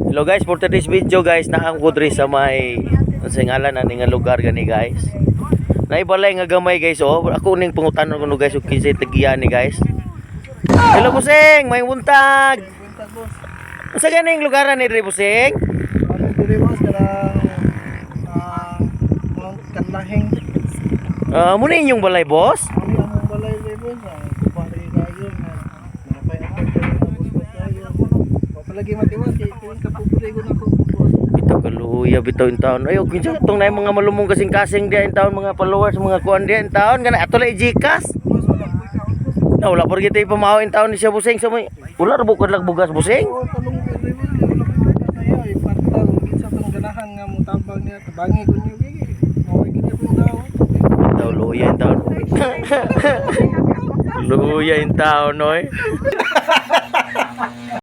Hello guys, for today's video guys, naangko diri sa may sa ngalan ani nga lugar gani guys. Naibalay nga gamay guys oh. Ako ning pangutanon kuno guys ug kinsay tagiyan ni guys. Hello Busing, may buntag. Unsa ganing lugaran ni diri Busing? Diri boss kanang Mount Kanlahing. Muna inyong balay boss? Ano ang balay ni boss? Kupari kayo na. Napay ako boss kayo. Palagi matiwas kay kapubre ko na ko boss. Bitaw kaluya bitaw in taon. Ayo kinsa tong nay mga malumong kasing-kasing diya in taon, mga followers, mga kuan diya in taon kana ato lay Gcash. Boss wala ko ikaw boss. Na wala pa gyud tay pamahaw in taon ni siya Busing sa may. Wala ra bukod lang bugas Busing. Oo, talong diri boss. Wala ko ikaw tayo ipartaw kinsa tong ganahan nga mutabang niya tabangi ko niyo gigi. Mawag gid ko daw. Bitaw luya in taon. Luya in taon oy.